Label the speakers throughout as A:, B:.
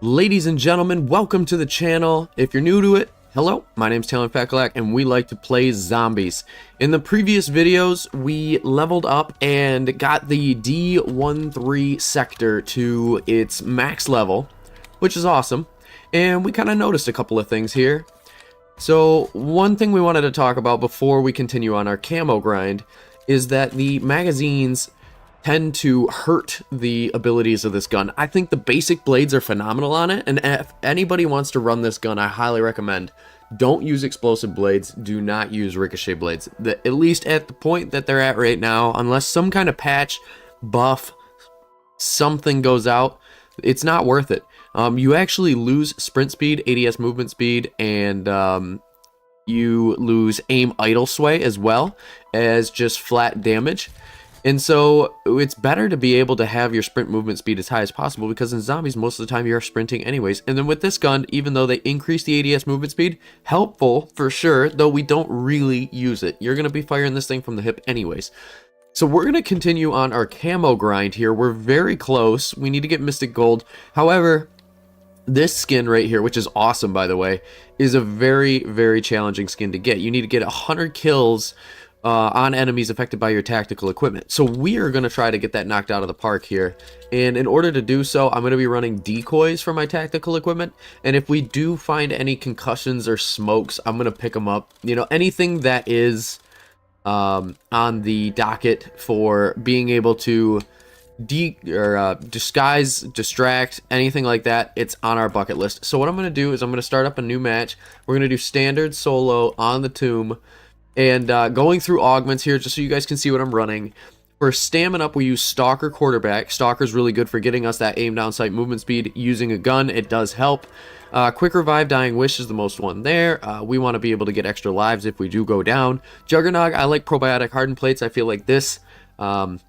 A: Ladies and gentlemen, welcome to the channel. If you're new to it, hello, my name's Talon Fakalak and we like to play zombies. In the previous videos, we leveled up and got the D1.3 Sector to its max level, which is awesome. And we kind of noticed a couple of things here. So one thing we wanted to talk about before we continue on our camo grind is that the magazines tend to hurt the abilities of this gun. I think the basic blades are phenomenal on it, and if anybody wants to run this gun, I highly recommend don't use explosive blades, do not use ricochet blades. At least at the point that they're at right now, unless some kind of patch, buff, something goes out, it's not worth it. You actually lose sprint speed, ADS movement speed, and you lose aim idle sway as well as just flat damage. And so it's better to be able to have your sprint movement speed as high as possible, because in zombies most of the time you are sprinting anyways. And then with this gun, even though they increase the ADS movement speed, helpful for sure, though we don't really use it. You're going to be firing this thing from the hip anyways. So we're going to continue on our camo grind here. We're very close. We need to get Mystic Gold. However, this skin right here, which is awesome by the way, is a very, very challenging skin to get. You need to get 100 kills on enemies affected by your tactical equipment. So we are going to try to get that knocked out of the park here. And in order to do so, I'm going to be running decoys for my tactical equipment. And if we do find any concussions or smokes, I'm going to pick them up. You know, anything that is on the docket for being able to disguise, distract, anything like that, it's on our bucket list. So what I'm going to do is I'm going to start up a new match. We're going to do standard solo on the tomb. And going through augments here, just so you guys can see what I'm running. For stamina up, we use Stalker Quarterback. Stalker's really good for getting us that aim down sight movement speed using a gun. It does help. Quick Revive, Dying Wish is the most one there. We want to be able to get extra lives if we do go down. Juggernog, I like Probiotic Hardened Plates. I feel like this, not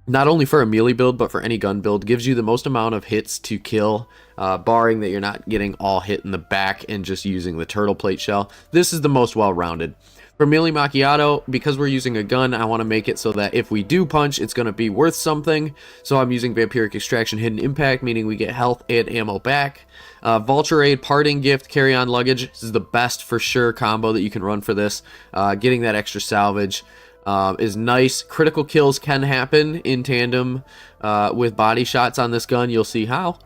A: only for a melee build, but for any gun build, gives you the most amount of hits to kill, barring that you're not getting all hit in the back and just using the turtle plate shell. This is the most well-rounded. For Melee Macchiato, because we're using a gun, I want to make it so that if we do punch, it's going to be worth something. So I'm using Vampiric Extraction Hidden Impact, meaning we get health and ammo back. Vulture Aid, Parting Gift, Carry On Luggage. This is the best for sure combo that you can run for this. Getting that extra salvage is nice. Critical kills can happen in tandem with body shots on this gun. You'll see how.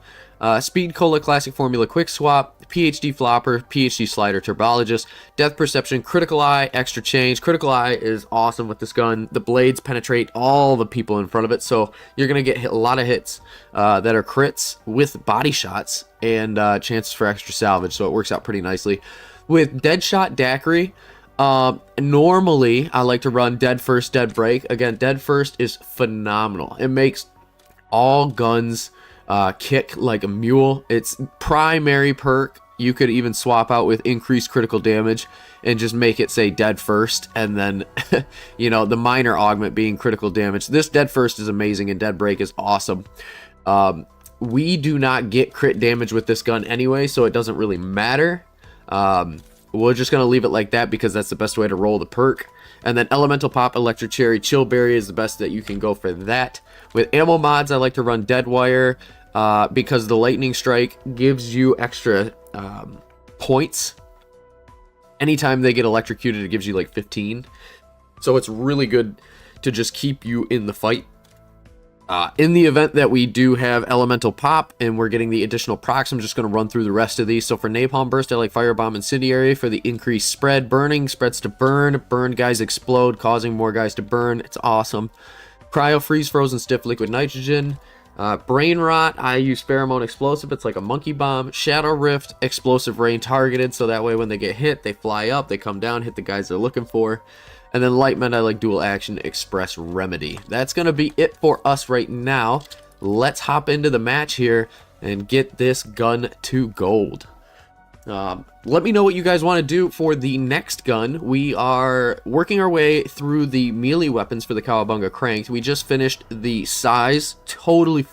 A: Speed Cola Classic Formula Quick Swap, PhD Flopper, PhD Slider Turbologist, Death Perception, Critical Eye, Extra Change. Critical Eye is awesome with this gun. The blades penetrate all the people in front of it, so you're going to get a lot of hits that are crits with body shots and chances for extra salvage, so it works out pretty nicely. With Deadshot Daiquiri, normally I like to run Dead First, Dead Break. Again, Dead First is phenomenal. It makes all guns kick like a mule. It's primary perk. You could even swap out with increased critical damage and just make it say dead first, and then you know, the minor augment being critical damage. This dead first is amazing, and dead break is awesome. We do not get crit damage with this gun anyway, so it doesn't really matter. We're just gonna leave it like that because that's the best way to roll the perk. And then Elemental Pop, Electric Cherry, Chill Berry is the best that you can go for that. With ammo mods, I like to run Dead Wire because the Lightning Strike gives you extra points. Anytime they get electrocuted, it gives you like 15. So it's really good to just keep you in the fight. In the event that we do have Elemental Pop and we're getting the additional procs, I'm just going to run through the rest of these. So for Napalm Burst, I like Firebomb Incendiary for the increased spread. Burning spreads to burn. Burned guys explode, causing more guys to burn. It's awesome. Cryo Freeze, Frozen Stiff Liquid Nitrogen. Brain Rot, I use Pheromone Explosive. It's like a monkey bomb. Shadow Rift, Explosive Rain targeted, so that way when they get hit, they fly up, they come down, hit the guys they're looking for. And then Lightment, I like Dual Action Express Remedy. That's going to be it for us right now. Let's hop into the match here and get this gun to gold. Let me know what you guys want to do for the next gun. We are working our way through the melee weapons for the Cowabunga Cranked. We just finished the Size. Totally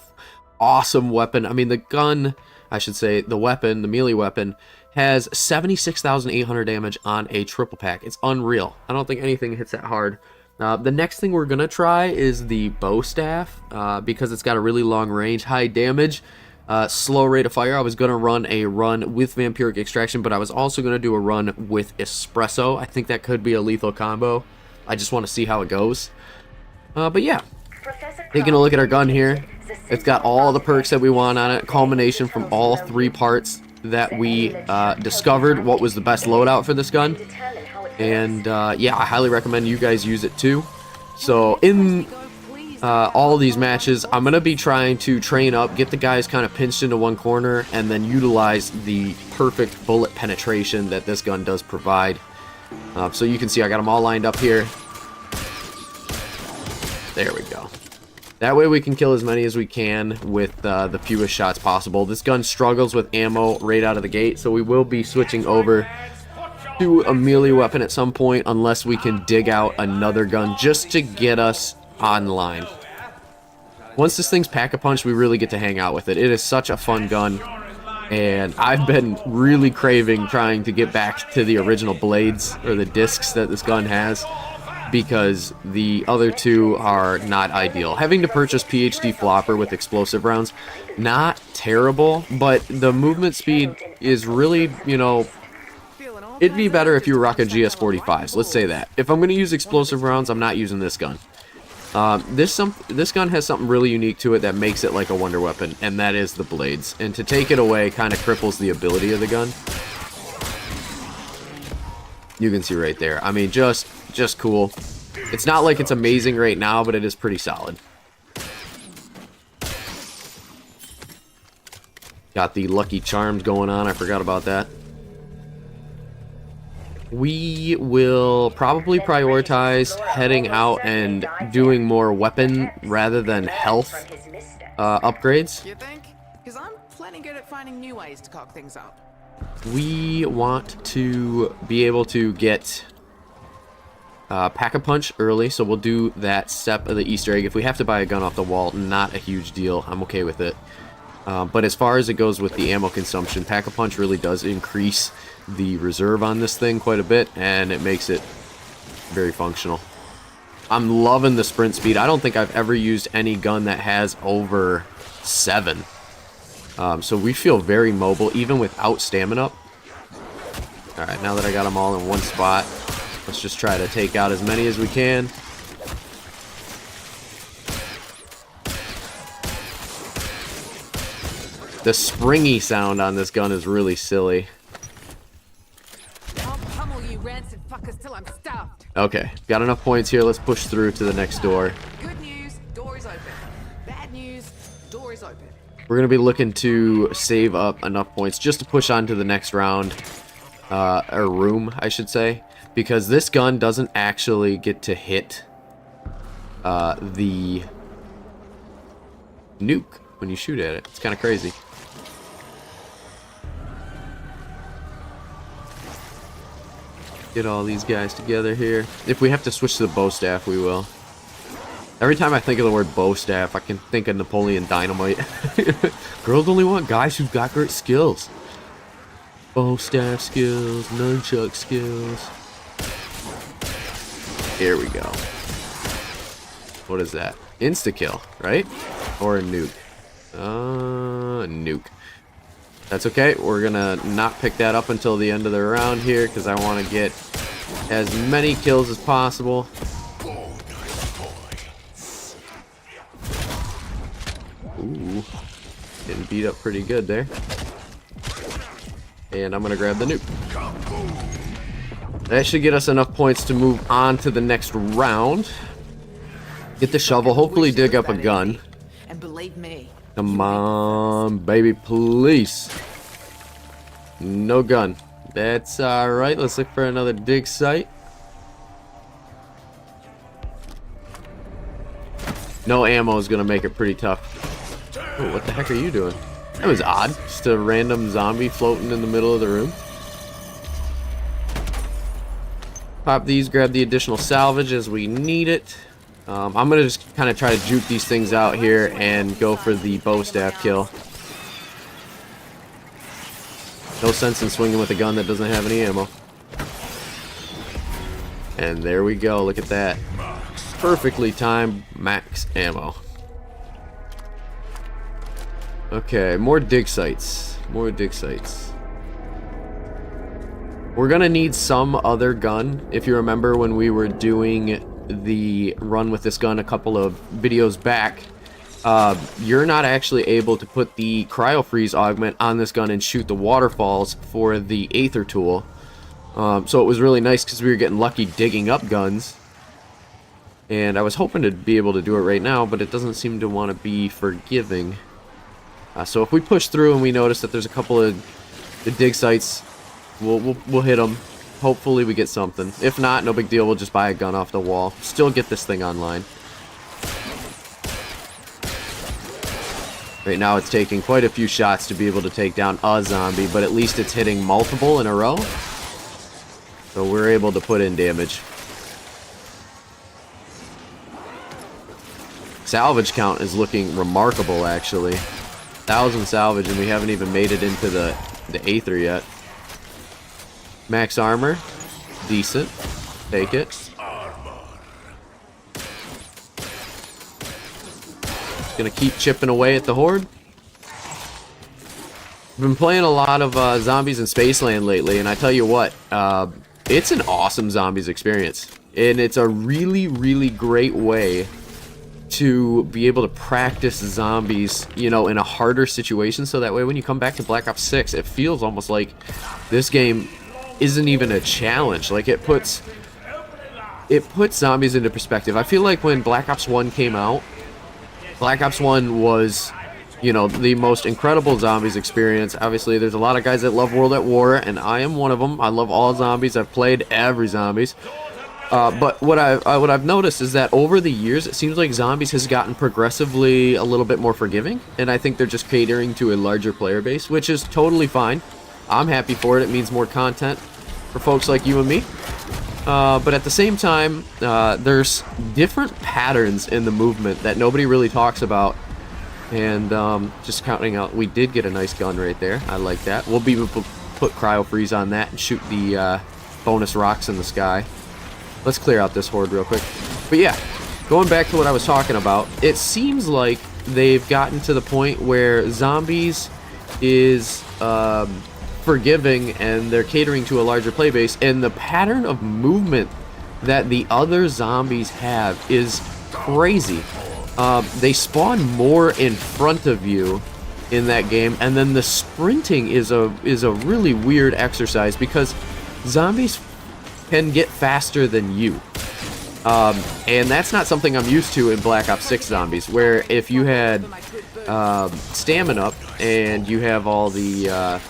A: awesome weapon. I mean, the gun, I should say, the weapon, the melee weapon, has 76,800 damage on a triple pack. It's unreal. I don't think anything hits that hard. The next thing we're going to try is the bow staff because it's got a really long range, high damage. slow rate of fire. I was going to run a run with vampiric extraction, but I was also going to do a run with espresso. I think that could be a lethal combo. I just want to see how it goes. But yeah, taking a look at our gun here. It's got all the perks that we want on it. Culmination from all 3 parts that we discovered what was the best loadout for this gun. And yeah, I highly recommend you guys use it too. So in all these matches, I'm going to be trying to train up, get the guys kind of pinched into one corner, and then utilize the perfect bullet penetration that this gun does provide. So you can see I got them all lined up here. There we go. That way we can kill as many as we can with the fewest shots possible. This gun struggles with ammo right out of the gate, so we will be switching over to a melee weapon at some point unless we can dig out another gun just to get us online. Once this thing's pack-a-punch, we really get to hang out with it. It is such a fun gun, and I've been really craving trying to get back to the original blades or the discs that this gun has, because the other 2 are not ideal. Having to purchase PhD flopper with explosive rounds, not terrible, but the movement speed is really, you know, it'd be better if you rock a GS45s, let's say that. If I'm going to use explosive rounds, I'm not using this gun. This gun has something really unique to it that makes it like a wonder weapon, and that is the blades. And to take it away kind of cripples the ability of the gun. You can see right there. I mean, just cool. It's not like it's amazing right now, but it is pretty solid. Got the Lucky Charms going on. I forgot about that. We will probably prioritize heading out and doing more weapon rather than health upgrades.
B: You think? Because I'm plenty good at finding new ways to cock things up.
A: We want to be able to get pack-a-punch early, so we'll do that step of the Easter egg. If we have to buy a gun off the wall, not a huge deal. I'm okay with it. But as far as it goes with the ammo consumption, pack-a-punch really does increase the reserve on this thing quite a bit, and it makes it very functional. I'm loving the sprint speed. I don't think I've ever used any gun that has over 7. So we feel very mobile, even without stamina up. Alright, now that I got them all in one spot, let's just try to take out as many as we can. The springy sound on this gun is really silly.
B: I'll pummel you rancid fuckers till I'm stuffed.
A: Okay, got enough points here. Let's push through to the next door.
B: Good news, door is open. Bad news, door is open.
A: We're going to be looking to save up enough points just to push on to the next round. Or room, I should say. Because this gun doesn't actually get to hit the nuke when you shoot at it. It's kind of crazy. Get all these guys together here. If we have to switch to the bow staff, we will. Every time I think of the word bow staff, I can think of Napoleon Dynamite. Girls only want guys who've got great skills. Bow staff skills, nunchuck skills. Here we go. What is that? Insta-kill, right? Or a nuke? Nuke. That's okay. We're gonna not pick that up until the end of the round here, because I want to get as many kills as possible. Ooh, getting beat up pretty good there. And I'm gonna grab the nuke. That should get us enough points to move on to the next round. Get the shovel, hopefully dig up a gun.
B: And believe me.
A: Come on, baby, please. No gun. That's alright. Let's look for another dig site. No ammo is going to make it pretty tough. Oh, what the heck are you doing? That was odd. Just a random zombie floating in the middle of the room. Pop these, grab the additional salvage as we need it. I'm going to just kind of try to juke these things out here and go for the bow staff kill. No sense in swinging with a gun that doesn't have any ammo. And there we go. Look at that. Perfectly timed max ammo. Okay, more dig sites. More dig sites. We're gonna need some other gun. If you remember when we were doing the run with this gun a couple of videos back, you're not actually able to put the cryo freeze augment on this gun and shoot the waterfalls for the Aether tool. So it was really nice because we were getting lucky digging up guns. And I was hoping to be able to do it right now, but it doesn't seem to want to be forgiving. So if we push through and we notice that there's a couple of the dig sites, we'll hit them. Hopefully we get something. If not, no big deal. We'll just buy a gun off the wall. Still get this thing online. Right now it's taking quite a few shots to be able to take down a zombie, but at least it's hitting multiple in a row. So we're able to put in damage. Salvage count is looking remarkable, actually. 1,000 salvage, and we haven't even made it into the Aether yet. Max armor. Decent. Take it. Gonna keep chipping away at the horde. I've been playing a lot of Zombies in Spaceland lately, and I tell you what, it's an awesome Zombies experience. And it's a really, really great way to be able to practice zombies, you know, in a harder situation, so that way when you come back to Black Ops 6, it feels almost like this game isn't even a challenge. Like, it puts zombies into perspective. I feel like when Black Ops 1 came out, Black Ops 1 was, you know, the most incredible zombies experience. Obviously, there's a lot of guys that love World at War, and I am one of them. I love all zombies. I've played every zombies. But what I've noticed is that over the years, it seems like Zombies has gotten progressively a little bit more forgiving, and I think they're just catering to a larger player base, which is totally fine. I'm happy for it. It means more content for folks like you and me. But at the same time, there's different patterns in the movement that nobody really talks about. And just counting out, we did get a nice gun right there. I like that. We'll be able to put cryo freeze on that and shoot the bonus rocks in the sky. Let's clear out this horde real quick. But yeah, going back to what I was talking about, it seems like they've gotten to the point where Zombies is forgiving and they're catering to a larger play base, and the pattern of movement that the other zombies have is crazy. They spawn more in front of you in that game, and then the sprinting is a really weird exercise because zombies can get faster than you. And that's not something I'm used to in Black Ops 6 Zombies, where if you had stamina and you have all the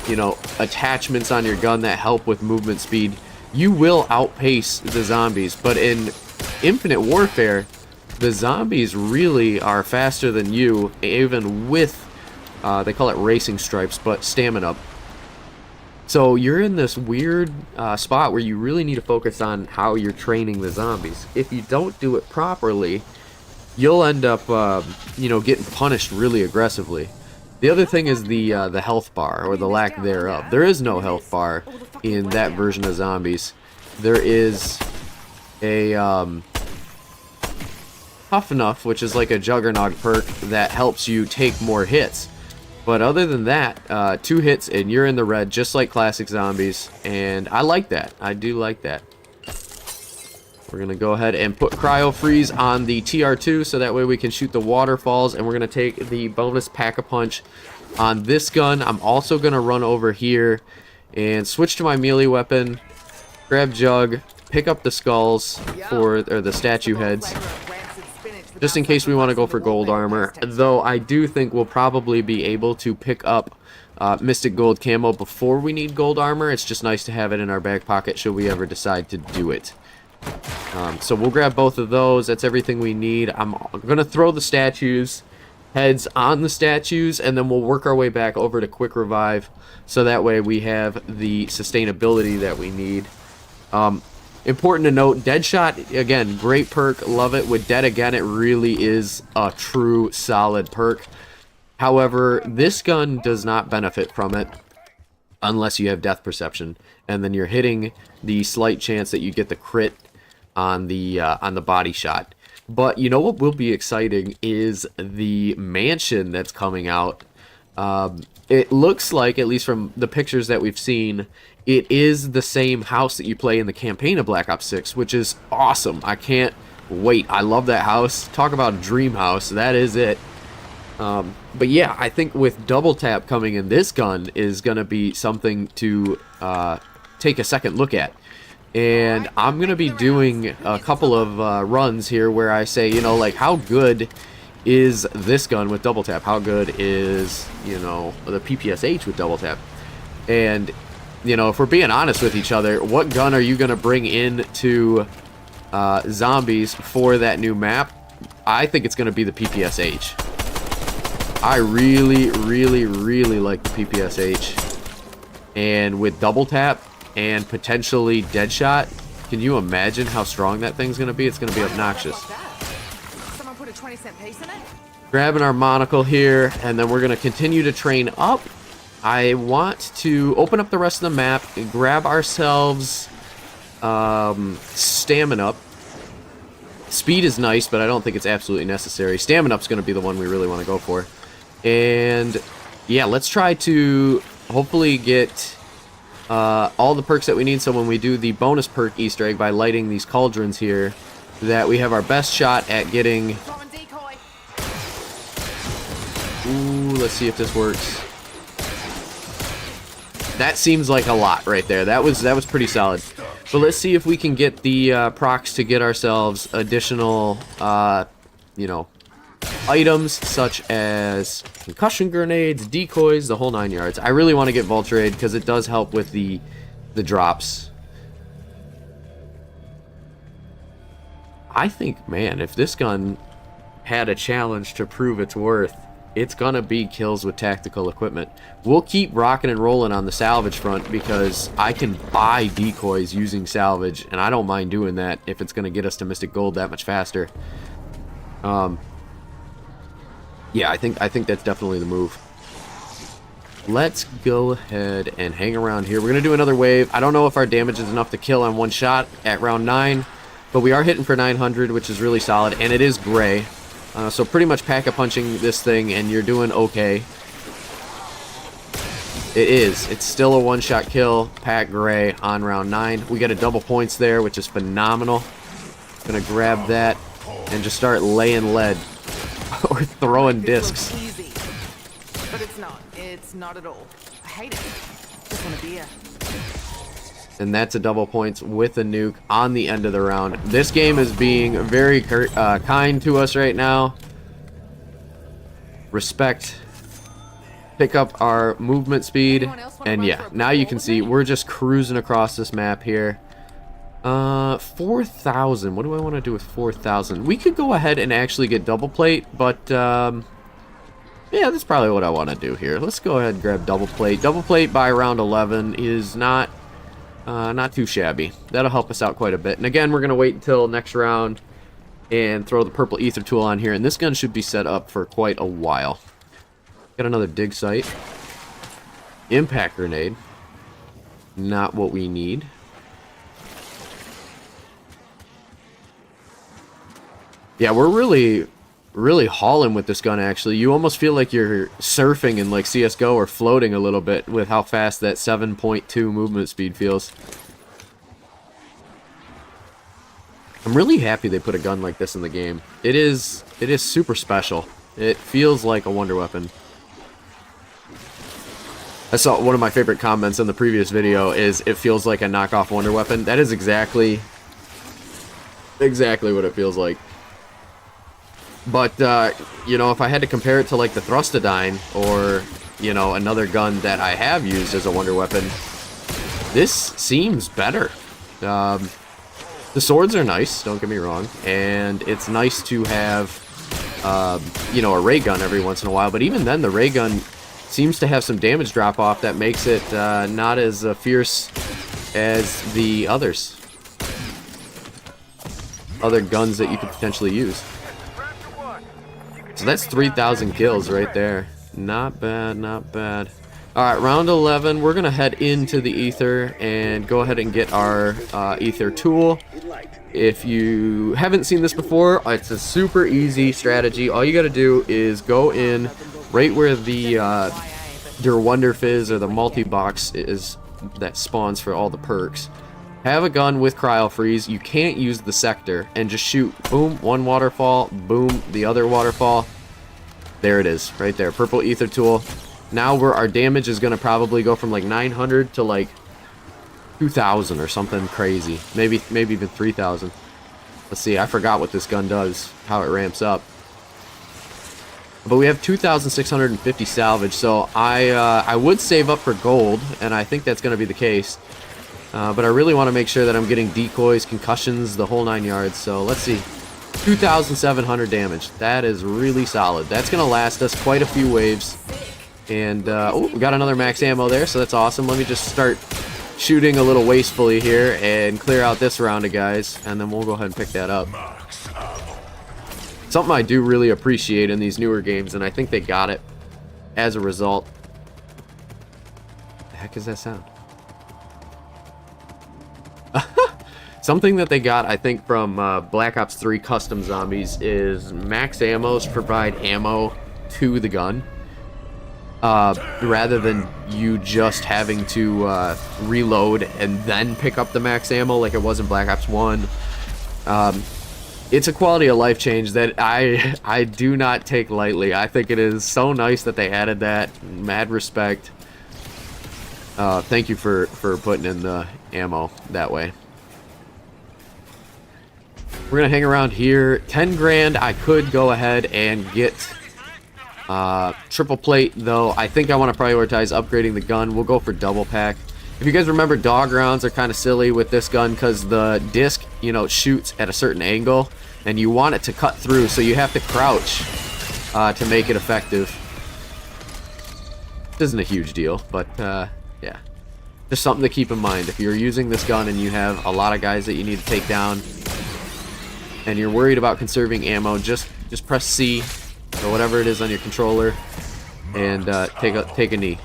A: you know, attachments on your gun that help with movement speed, you will outpace the zombies. But in Infinite Warfare, the zombies really are faster than you, even with they call it racing stripes, but stamina. So you're in this weird spot where you really need to focus on how you're training the zombies. If you don't do it properly, you'll end up, you know, getting punished really aggressively. The other thing is the health bar, or the lack thereof. There is no health bar in that version of Zombies. There is a Tough Enough, which is like a Juggernaut perk that helps you take more hits. But other than that, 2 hits and you're in the red, just like classic Zombies. And I like that. I do like that. We're going to go ahead and put Cryo Freeze on the TR2 so that way we can shoot the waterfalls. And we're going to take the bonus Pack-a-Punch on this gun. I'm also going to run over here and switch to my melee weapon, grab Jug, pick up the skulls or the statue heads, just in case we want to go for gold armor. Though I do think we'll probably be able to pick up Mystic Gold Camo before we need gold armor. It's just nice to have it in our back pocket should we ever decide to do it. So we'll grab both of those. That's everything we need. I'm going to throw the statues heads on the statues, and then we'll work our way back over to Quick Revive so that way we have the sustainability that we need. Important to note, Deadshot, again, great perk, love it. With Dead Again, it really is a true solid perk. However, this gun does not benefit from it unless you have Death Perception, and then you're hitting the slight chance that you get the crit on the body shot. But you know what will be exciting is the mansion that's coming out. It looks like, at least from the pictures that we've seen, it is the same house that you play in the campaign of Black Ops 6, which is awesome. I can't wait. I love that house. Talk about a dream house. That is it. But yeah, I think with double tap coming in, this gun is going to be something to take a second look at. And I'm going to be doing a couple of runs here where I say, you know, like, how good is this gun with double tap? How good is, you know, the PPSH with double tap? And, you know, if we're being honest with each other, what gun are you going to bring in to zombies for that new map? I think it's going to be the PPSH. I really, really, really like the PPSH. And with double tap and potentially Deadshot, can you imagine how strong that thing's going to be? It's going to be obnoxious.
B: Someone put a 20-cent piece in it?
A: Grabbing our monocle here, and then we're going to continue to train up. I want to open up the rest of the map and grab ourselves stamina up. Speed is nice, but I don't think it's absolutely necessary. Stamina up's going to be the one we really want to go for. And yeah, let's try to hopefully get all the perks that we need, so when we do the bonus perk Easter egg by lighting these cauldrons here, that we have our best shot at getting... Ooh, let's see if this works. That seems like a lot right there. That was pretty solid. But let's see if we can get the procs to get ourselves additional, you know, items such as concussion grenades, decoys, the whole 9 yards. I really want to get Vulture Aid because it does help with the drops. I think, man, if this gun had a challenge to prove its worth, it's gonna be kills with tactical equipment. We'll keep rocking and rolling on the salvage front because I can buy decoys using salvage, and I don't mind doing that if it's gonna get us to Mystic Gold that much faster. Yeah, I think that's definitely the move. Let's go ahead and hang around here. We're gonna do another wave. I don't know if our damage is enough to kill on one shot at round 9, but we are hitting for 900, which is really solid, and it is gray. So pretty much pack-a-punching this thing, and you're doing okay. It is. It's still a one-shot kill, pack gray on round 9. We got a double points there, which is phenomenal. Gonna grab that and just start laying lead. Or throwing discs.
B: Easy. But it's not. It's not at all. I hate it. Just want a beer.
A: And that's a double points with a nuke on the end of the round. This game is being very kind to us right now. Respect. Pick up our movement speed. And yeah, now you can see we're just cruising across this map here. 4,000. What do I want to do with 4,000? We could go ahead and actually get double plate, but yeah, that's probably what I want to do here. Let's go ahead and grab double plate. Double plate by round 11 is not too shabby. That'll help us out quite a bit. And again, we're gonna wait until next round and throw the purple ether tool on here, and this gun should be set up for quite a while. Got another dig site. Impact grenade. Not what we need. Yeah, we're really hauling with this gun, actually. You almost feel like you're surfing in like CSGO or floating a little bit with how fast that 7.2 movement speed feels. I'm really happy they put a gun like this in the game. It is super special. It feels like a wonder weapon. I saw one of my favorite comments in the previous video is it feels like a knockoff wonder weapon. That is exactly what it feels like. But, you know, if I had to compare it to, like, the Thrustodyne or, you know, another gun that I have used as a wonder weapon, this seems better. The swords are nice, don't get me wrong, and it's nice to have, you know, a ray gun every once in a while, but even then, the ray gun seems to have some damage drop-off that makes it not as fierce as the others. Other guns that you could potentially use. So that's 3,000 kills right there. Not bad, not bad. Alright, round 11, we're going to head into the ether and go ahead and get our ether tool. If you haven't seen this before, it's a super easy strategy. All you got to do is go in right where the your Wonder Fizz or the multi-box is that spawns for all the perks. Have a gun with cryo freeze. You can't use the sector and just shoot. Boom, one waterfall. Boom, the other waterfall. There it is, right there. Purple ether tool. Now our damage is going to probably go from like 900 to like 2,000 or something crazy. Maybe even 3,000. Let's see, I forgot what this gun does, how it ramps up. But we have 2,650 salvage, so I would save up for gold, and I think that's going to be the case. But I really want to make sure that I'm getting decoys, concussions, the whole 9 yards. So let's see. 2,700 damage. That is really solid. That's going to last us quite a few waves. And, oh, we got another max ammo there, so that's awesome. Let me just start shooting a little wastefully here and clear out this round of guys, and then we'll go ahead and pick that up. Something I do really appreciate in these newer games, and I think they got it as a result. The heck is that sound? Something that they got, I think, from Black Ops 3 Custom Zombies is max ammos provide ammo to the gun. Rather than you just having to reload and then pick up the max ammo like it was in Black Ops 1. It's a quality of life change that I do not take lightly. I think it is so nice that they added that. Mad respect. Thank you for putting in the ammo that way. We're gonna hang around here. 10 grand, I could go ahead and get triple plate, though I think I want to prioritize upgrading the gun. We'll go for double pack. If you guys remember, dog rounds are kind of silly with this gun because the disc, you know, shoots at a certain angle and you want it to cut through, so you have to crouch to make it effective. This isn't a huge deal, but yeah, just something to keep in mind. If you're using this gun and you have a lot of guys that you need to take down and you're worried about conserving ammo, just press C or whatever it is on your controller and take a knee.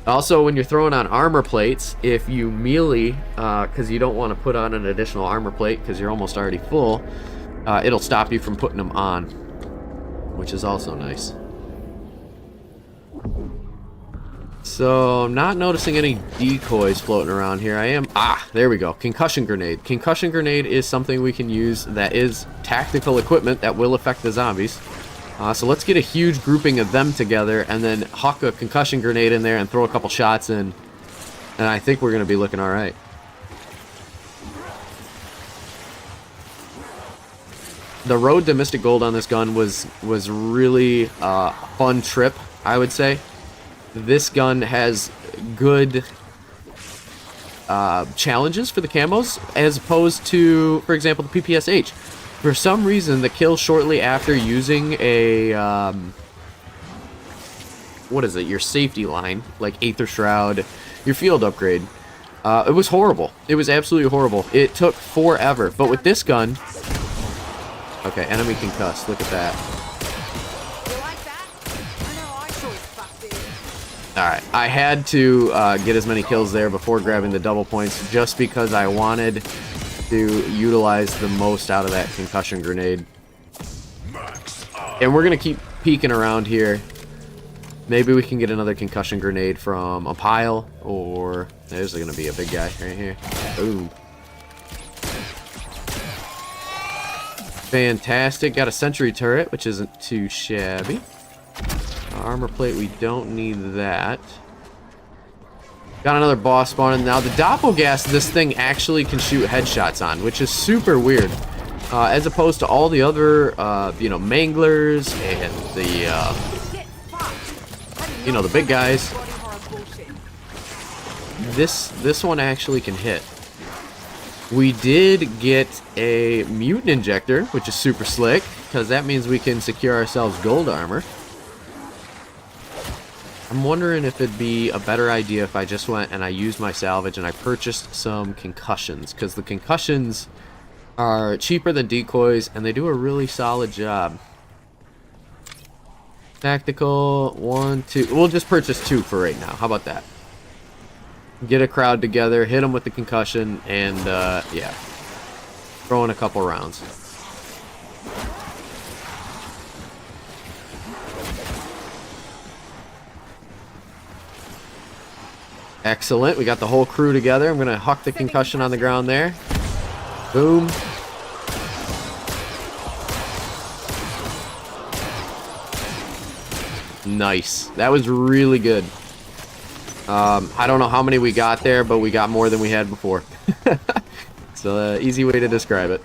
A: Also, when you're throwing on armor plates, if you melee, because you don't want to put on an additional armor plate because you're almost already full, it'll stop you from putting them on, which is also nice. So, I'm not noticing any decoys floating around here. I am... Ah, there we go. Concussion grenade. Concussion grenade is something we can use that is tactical equipment that will affect the zombies. So let's get a huge grouping of them together and then huck a concussion grenade in there and throw a couple shots in. And I think we're going to be looking alright. The road to Mystic Gold on this gun was really a fun trip, I would say. This gun has good challenges for the camos as opposed to, for example, the PPSH. For some reason, the kill shortly after using a, what is it, your safety line, like Aether Shroud, your field upgrade, it was horrible. It was absolutely horrible. It took forever. But with this gun, okay, enemy concussed, look at that. Alright, I had to get as many kills there before grabbing the double points just because I wanted to utilize the most out of that concussion grenade. And we're going to keep peeking around here. Maybe we can get another concussion grenade from a pile, or there's going to be a big guy right here. Boom. Fantastic. Got a sentry turret, which isn't too shabby. Armor plate, we don't need that. Got another boss spawning. Now, the Doppelgas, this thing actually can shoot headshots on, which is super weird. As opposed to all the other, you know, manglers and the, you know, the big guys. This one actually can hit. We did get a mutant injector, which is super slick, because that means we can secure ourselves gold armor. I'm wondering if it'd be a better idea if I just went and I used my salvage and I purchased some concussions, because the concussions are cheaper than decoys and they do a really solid job. Tactical, 1, 2. We'll just purchase 2 for right now. How about that? Get a crowd together, hit them with the concussion, and yeah. Throw in a couple rounds. Excellent. We got the whole crew together. I'm going to huck the concussion on the ground there. Boom. Nice. That was really good. I don't know how many we got there, but we got more than we had before. So, easy way to describe it.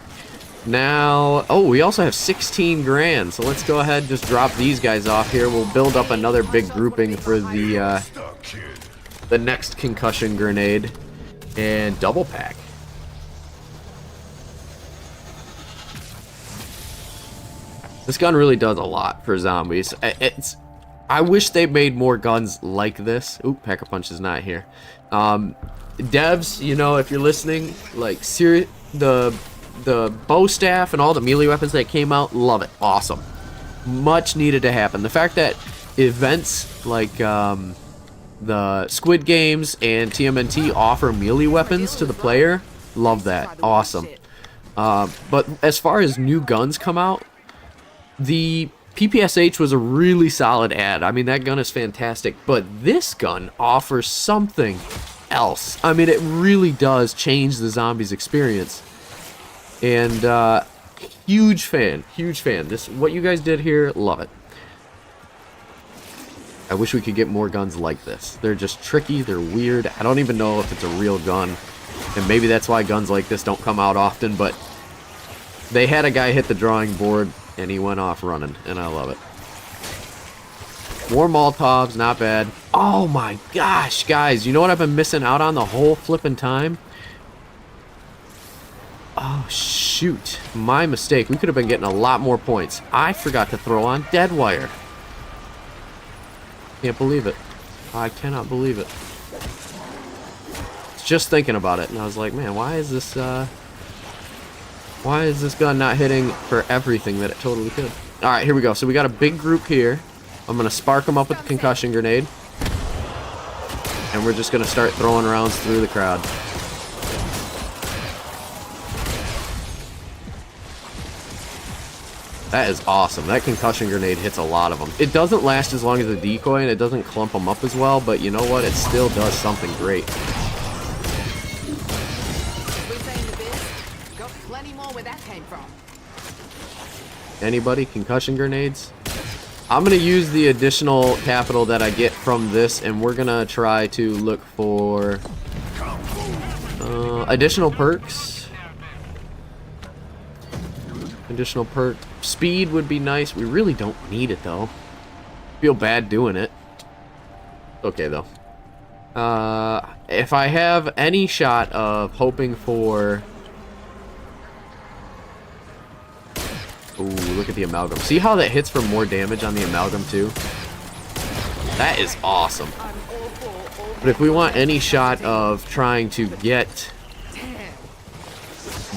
A: Now, oh, we also have 16 grand. So let's go ahead and just drop these guys off here. We'll build up another big grouping for the next concussion grenade and double pack. This gun really does a lot for zombies. I wish they made more guns like this. Ooh, Pack-a-Punch is not here. Devs, you know, if you're listening, like the bow staff and all the melee weapons that came out, love it. Awesome. Much needed to happen. The fact that events like the Squid Games and TMNT offer melee weapons to the player, love that. Awesome. But as far as new guns come out, the PPSH was a really solid ad. I mean, that gun is fantastic, but this gun offers something else. I mean, it really does change the zombies experience. And huge fan. This, what you guys did here, love it. I wish we could get more guns like this. They're just tricky, they're weird. I don't even know if it's a real gun. And maybe that's why guns like this don't come out often, but they had a guy hit the drawing board and he went off running, and I love it. More Molotovs, not bad. Oh my gosh, guys, you know what I've been missing out on the whole flipping time? Oh, shoot. My mistake. We could have been getting a lot more points. I forgot to throw on dead wire. Can't believe it. I cannot believe it. Just thinking about it, and I was like, man, why is this gun not hitting for everything that it totally could? Alright, here we go. So we got a big group here. I'm going to spark them up with the concussion grenade. And we're just going to start throwing rounds through the crowd. That is awesome. That concussion grenade hits a lot of them. It doesn't last as long as a decoy, and it doesn't clump them up as well, but you know what? It still does something great. Anybody? Concussion grenades? I'm going to use the additional capital that I get from this, and we're going to try to look for additional perks. Additional perk. Speed would be nice. We really don't need it, though. Feel bad doing it. Okay, though. If I have any shot of hoping for... Ooh, look at the amalgam. See how that hits for more damage on the amalgam, too? That is awesome. But if we want any shot of trying to get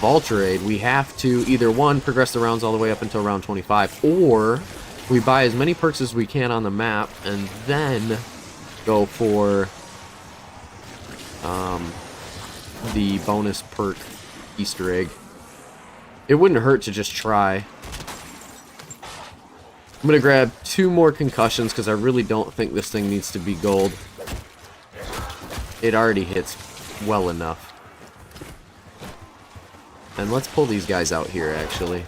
A: Vulturade, we have to either, one, progress the rounds all the way up until round 25, or we buy as many perks as we can on the map, and then go for the bonus perk Easter egg. It wouldn't hurt to just try. I'm going to grab 2 more concussions because I really don't think this thing needs to be gold. It already hits well enough. And let's pull these guys out here, actually.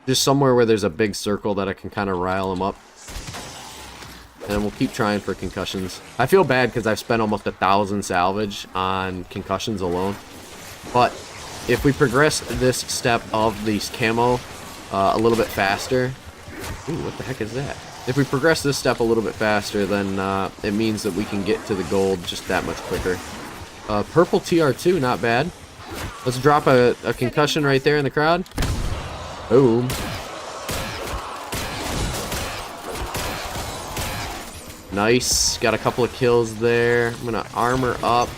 A: Just somewhere where there's a big circle that I can kind of rile them up. And we'll keep trying for concussions. I feel bad because I've spent almost 1,000 salvage on concussions alone. But if we progress this step of the camo a little bit faster... Ooh, what the heck is that? If we progress this step a little bit faster, then it means that we can get to the gold just that much quicker. Purple TR2, not bad. Let's drop a concussion right there in the crowd. Boom. Nice. Got a couple of kills there. I'm going to armor up.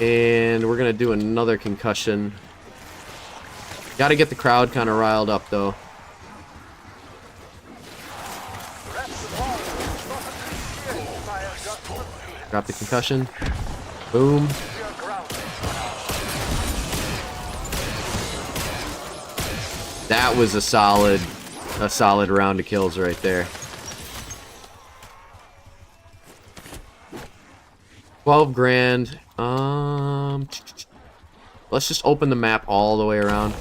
A: And we're going to do another concussion. Got to get the crowd kind of riled up, though. Drop the concussion. Boom. That was a solid round of kills right there. 12 grand. Let's just open the map all the way around.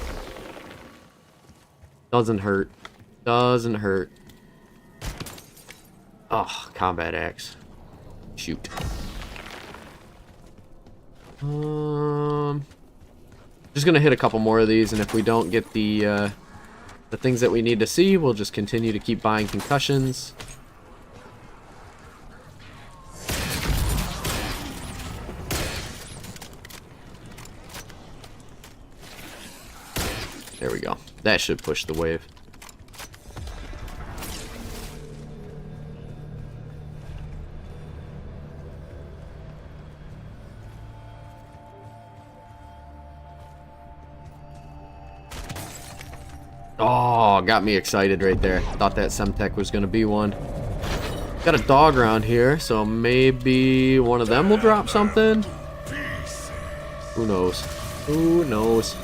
A: Doesn't hurt. Doesn't hurt. Oh, combat axe. Shoot. Just gonna hit a couple more of these, and if we don't get the things that we need to see, we'll just continue to keep buying concussions. There we go. That should push the wave. Oh, got me excited right there. Thought that Semtech was going to be one. Got a dog around here, so maybe one of them will drop something. Who knows? Who knows?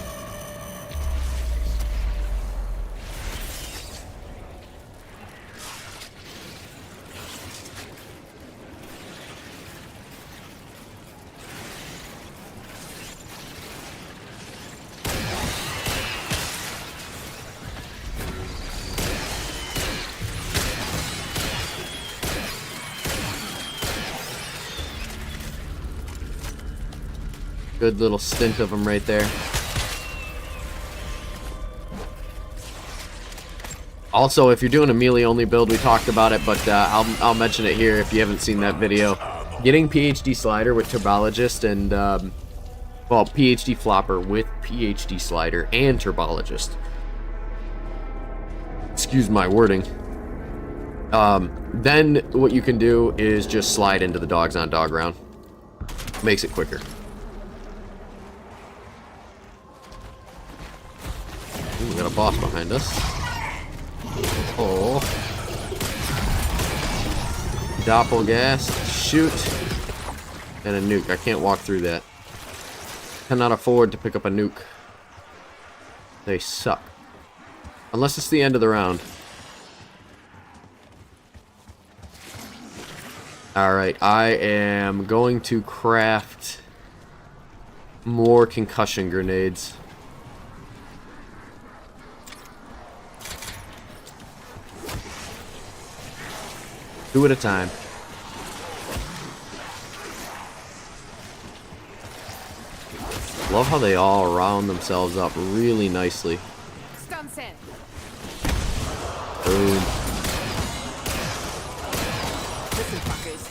A: Good little stint of them right there. Also, if you're doing a melee only build, we talked about it, but I'll mention it here if you haven't seen that video. Getting PhD slider with turbologist and well, PhD flopper with PhD slider and turbologist. Excuse my wording. Then what you can do is just slide into the dogs on dog round. Makes it quicker. Ooh, we got a boss behind us. Oh. Doppelgas. Shoot. And a nuke. I can't walk through that. Cannot afford to pick up a nuke. They suck. Unless it's the end of the round. Alright, I am going to craft more concussion grenades. Two at a time. Love how they all round themselves up really nicely.
B: Stun send.
A: Boom.
B: Listen, fuckers.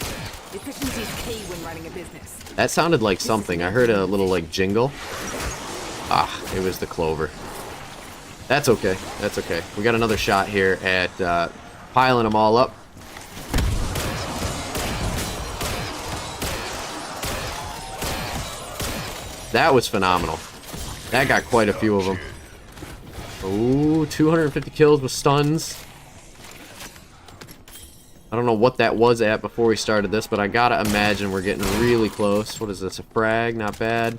B: Efficiency is key when running a business.
A: That sounded like something. I heard a little like jingle. Ah, it was the clover. That's okay. That's okay. We got another shot here at piling them all up. That was phenomenal. That got quite a few of them. Ooh, 250 kills with stuns. I don't know what that was at before we started this, but I gotta imagine we're getting really close. What is this, a frag? Not bad.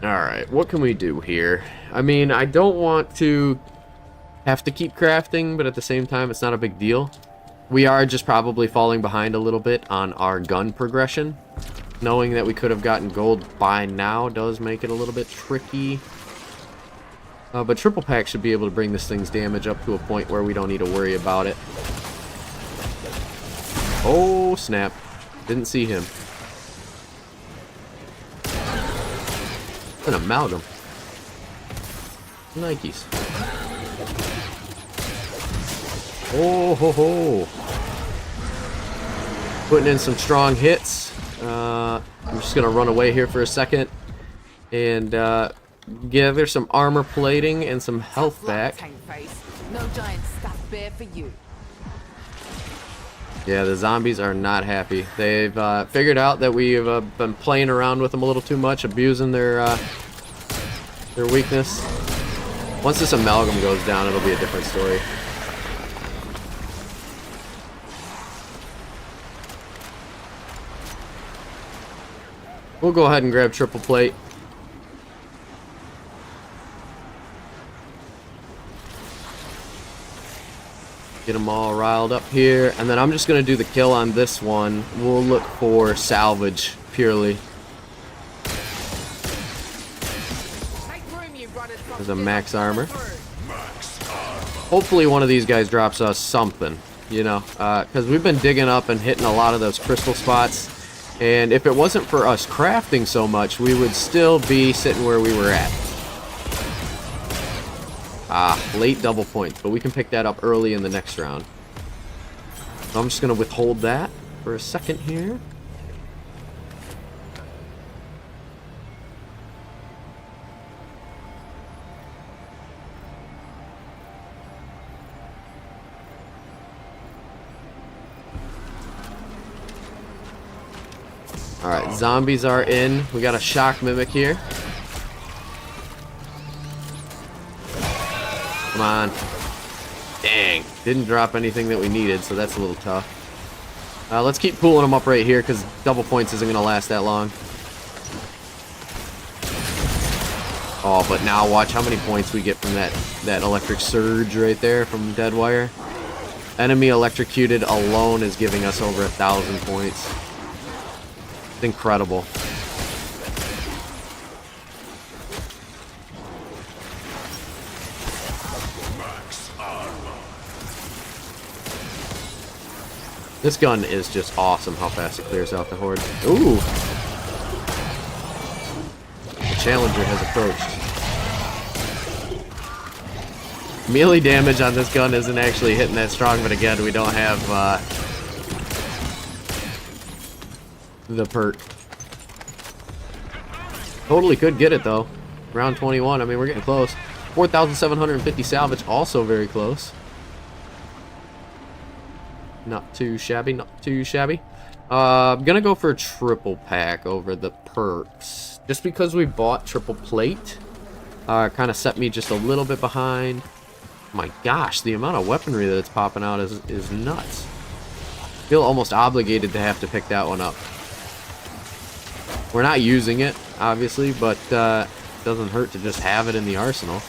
A: Alright, what can we do here? I mean, I don't want to have to keep crafting, but at the same time, it's not a big deal. We are just probably falling behind a little bit on our gun progression. Knowing that we could have gotten gold by now does make it a little bit tricky. But triple pack should be able to bring this thing's damage up to a point where we don't need to worry about it. Oh, snap. Didn't see him. An amalgam. Nikes. Oh ho ho. Putting in some strong hits. I'm just gonna run away here for a second and gather some armor plating and some health back.
B: No giant stuffed bear for you.
A: Yeah, the zombies are not happy. They've figured out that we've been playing around with them a little too much, abusing their weakness. Once this amalgam goes down, it'll be a different story. We'll go ahead and grab triple plate. Get them all riled up here, and then I'm just gonna do the kill on this one. We'll look for salvage purely. There's a max armor. Hopefully one of these guys drops us something, you know, because we've been digging up and hitting a lot of those crystal spots, and if it wasn't for us crafting so much, we would still be sitting where we were at. Late double points, but we can pick that up early in the next round. So I'm just going to withhold that for a second here. Alright, zombies are in. We got a shock mimic here. Come on. Dang. Didn't drop anything that we needed, so that's a little tough. Let's keep pulling them up right here, because double points isn't going to last that long. Oh, but now watch how many points we get from that electric surge right there from dead wire. Enemy electrocuted alone is giving us over 1,000 points. It's incredible. This gun is just awesome how fast it clears out the horde. Ooh! The challenger has approached. Melee damage on this gun isn't actually hitting that strong, but again, we don't have the perk. Totally could get it though. Round 21, I mean, we're getting close. 4,750 salvage, also very close. Not too shabby, not too shabby. I'm gonna go for a triple pack over the perks. Just because we bought triple plate, kind of set me just a little bit behind. My gosh, the amount of weaponry that's popping out is nuts. Feel almost obligated to have to pick that one up. We're not using it, obviously, but it doesn't hurt to just have it in the arsenal.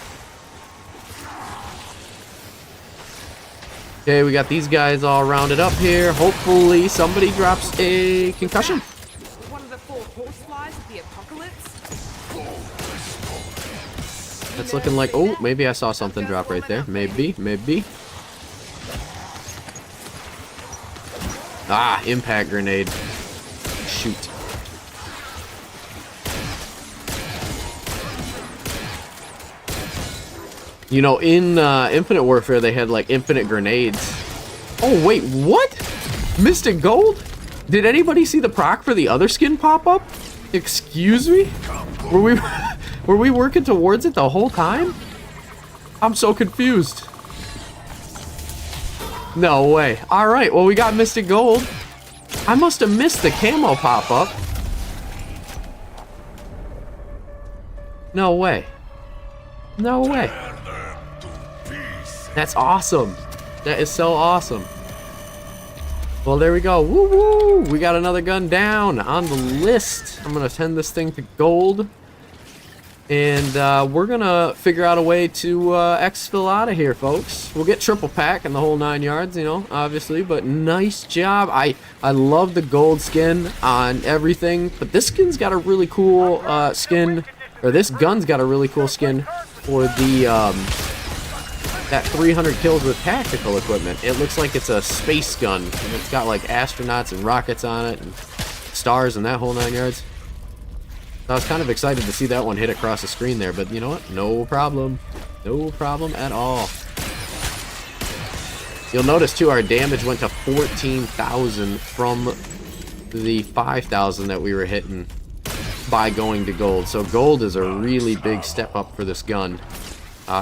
A: Okay, we got these guys all rounded up here. Hopefully somebody drops a concussion.
B: One of the 4 horseflies of the apocalypse.
A: That's looking like, oh, maybe I saw something drop right there. Maybe, maybe. Ah, impact grenade. Shoot. You know, in Infinite Warfare, they had, like, infinite grenades. Oh, wait, what? Mystic Gold? Did anybody see the proc for the other skin pop up? Excuse me? Were we working towards it the whole time? I'm so confused. No way. Alright, well, we got Mystic Gold. I must have missed the camo pop up. No way. No way. That's awesome. That is so awesome. Well, there we go. Woo woo! We got another gun down on the list. I'm gonna send this thing to gold, and we're gonna figure out a way to exfil out of here, folks. We'll get triple pack and the whole 9 yards, you know, obviously. But nice job. I love the gold skin on everything, but this skin's got a really cool skin, or this gun's got a really cool skin for the that 300 kills with tactical equipment. It looks like it's a space gun. And it's got like astronauts and rockets on it and stars and that whole 9 yards. So I was kind of excited to see that one hit across the screen there, but you know what? No problem. No problem at all. You'll notice too, our damage went to 14,000 from the 5,000 that we were hitting by going to gold. So gold is a really big step up for this gun.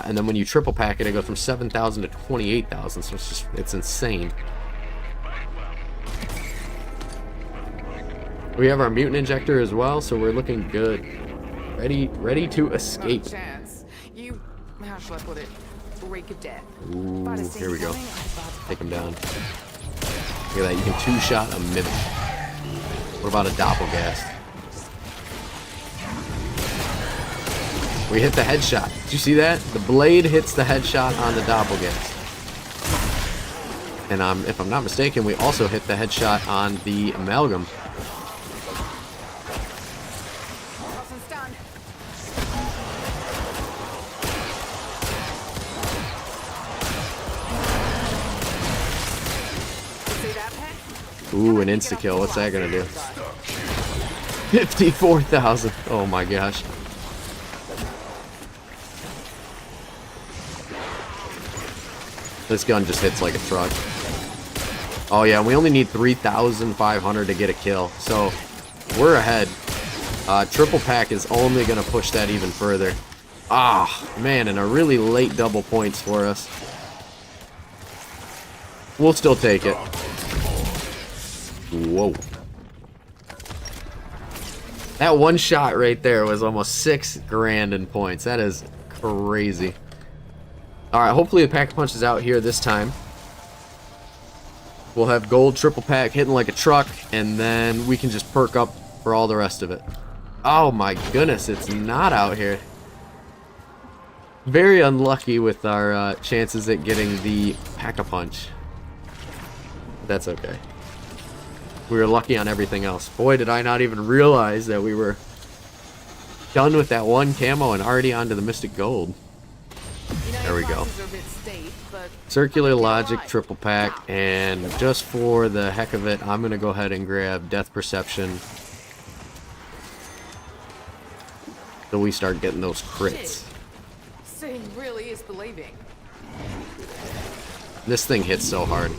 A: And then when you triple pack it, it goes from 7,000 to 28,000. So it's insane. We have our mutant injector as well, so we're looking good. Ready to escape.
B: Not a chance. You, how shall I put it? Reek of death.
A: Ooh,
B: If I'd have seen
A: here we
B: it
A: go.
B: coming, I'd have
A: Take him down. Look at that, you can two-shot a mimic. What about a doppelgast? We hit the headshot. Did you see that? The blade hits the headshot on the doppelgast. And if I'm not mistaken, we also hit the headshot on the amalgam.
B: Tossing stun. See that, Pet?
A: Ooh, an insta-kill. What's that gonna do? 54,000. Oh my gosh. This gun just hits like a truck. Oh yeah, we only need 3,500 to get a kill, so we're ahead. Triple pack is only gonna push that even further. Ah, man, and a really late double points for us. We'll still take it. Whoa. That one shot right there was almost 6 grand in points. That is crazy. Alright, hopefully the pack punch is out here this time. We'll have gold triple pack hitting like a truck, and then we can just perk up for all the rest of it. Oh my goodness, it's not out here. Very unlucky with our chances at getting the pack-a-punch. That's okay. We were lucky on everything else. Boy, did I not even realize that we were done with that one camo and already onto the Mystic Gold. There we go. Circular Logic triple pack, and just for the heck of it, I'm going to go ahead and grab Death Perception so we start getting those crits.
B: Seeing really is believing.
A: This thing hits so hard.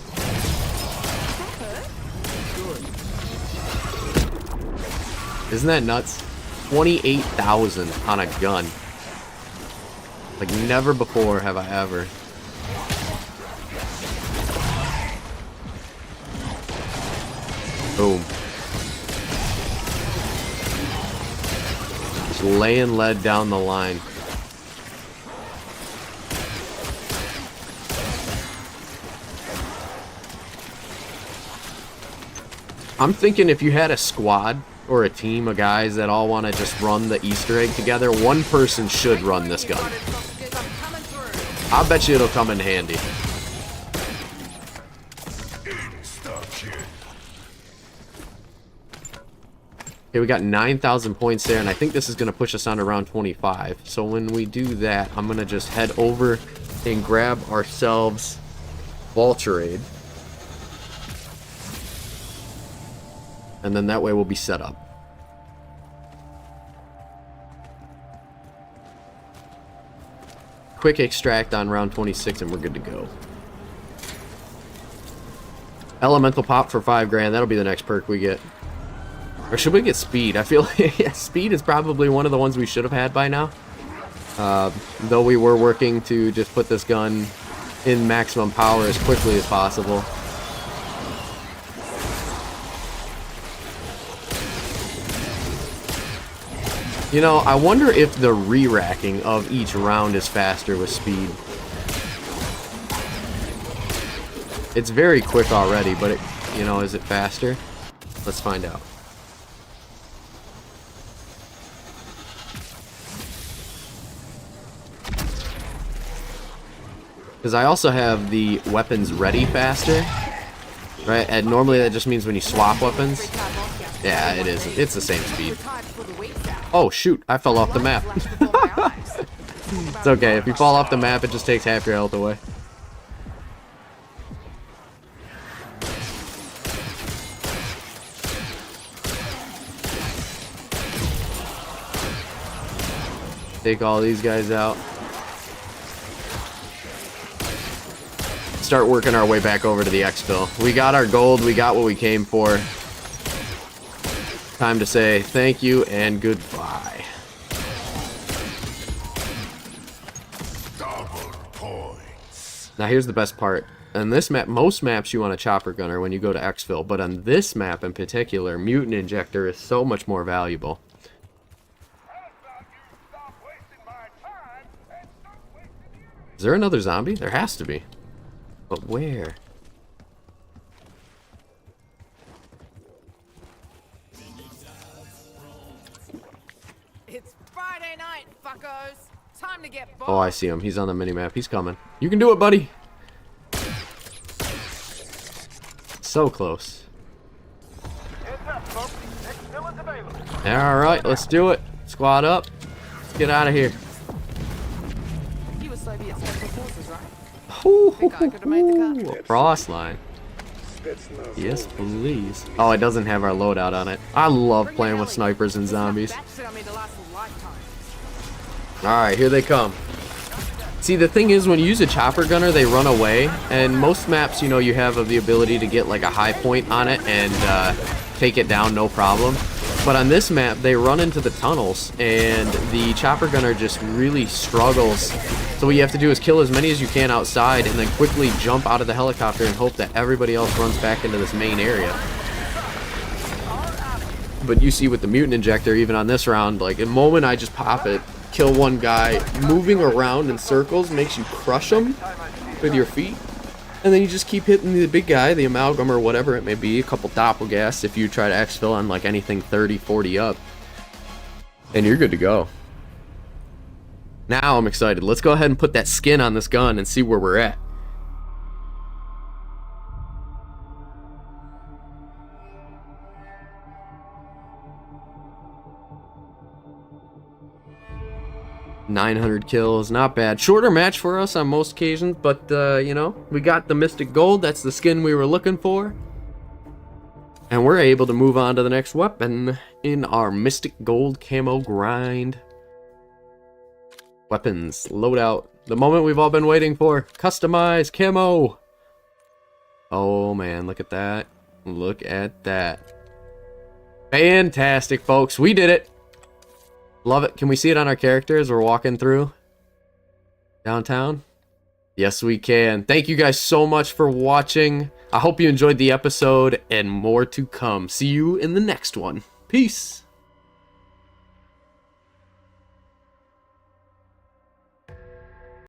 A: Isn't that nuts? 28,000 on a gun. Like never before have I ever. Boom. Just laying lead down the line. I'm thinking if you had a squad or a team of guys that all want to just run the Easter egg together, one person should run this gun. I bet you it'll come in handy. Okay, we got 9,000 points there, and I think this is going to push us on to round 25. So when we do that, I'm going to just head over and grab ourselves Vulturade. And then that way we'll be set up. Quick extract on round 26 and we're good to go. Elemental pop for 5 grand. That'll be the next perk we get. Or should we get speed? I feel like yeah, speed is probably one of the ones we should have had by now. Though we were working to just put this gun in maximum power as quickly as possible. You know, I wonder if the re-racking of each round is faster with speed. It's very quick already, but it, you know, is it faster? Let's find out. Because I also have the weapons ready faster, right? And normally that just means when you swap weapons. Yeah, it is. It's the same speed. Oh, shoot. I fell off the map. It's okay. If you fall off the map, it just takes half your health away. Take all these guys out. Start working our way back over to the exfil. We got our gold. We got what we came for. Time to say thank you and goodbye. Double points. Now here's the best part. On this map, most maps you want a chopper gunner when you go to exfil, but on this map in particular, mutant injector is so much more valuable. Is there another zombie? There has to be. But where?
B: It's Friday night, fuckos. Time to get
A: Oh, I see him. He's on the minimap. He's coming. You can do it, buddy. So close. Alright, let's do it. Squad up. Let's get out of here.
B: You were Soviet special forces, right?
A: Ooh,
B: Think I could have made the cut?
A: cross line. Yes, please. Oh, it doesn't have our loadout on it. I love playing with snipers and zombies. Alright, here they come. See, the thing is, when you use a chopper gunner, they run away. And most maps, you know, you have the ability to get like a high point on it and take it down, no problem. But on this map, they run into the tunnels, and the chopper gunner just really struggles. So what you have to do is kill as many as you can outside, and then quickly jump out of the helicopter and hope that everybody else runs back into this main area. But you see with the mutant injector, even on this round, like the moment I just pop it, kill one guy, moving around in circles makes you crush them with your feet. And then you just keep hitting the big guy, the amalgam or whatever it may be, a couple doppelgasts if you try to exfil on like anything 30, 40 up. And you're good to go. Now I'm excited. Let's go ahead and put that skin on this gun and see where we're at. $900 kills, not bad. Shorter match for us on most occasions, but you know, we got the Mystic Gold. That's the skin we were looking for. And we're able to move on to the next weapon in our Mystic Gold Camo grind. Weapons, loadout, the moment we've all been waiting for. Customize camo. Oh man, look at that. Look at that. Fantastic, folks. We did it. Love it. Can we see it on our characters? We're walking through downtown. Yes, we can. Thank you guys so much for watching. I hope you enjoyed the episode, and more to come. See you in the next one. Peace.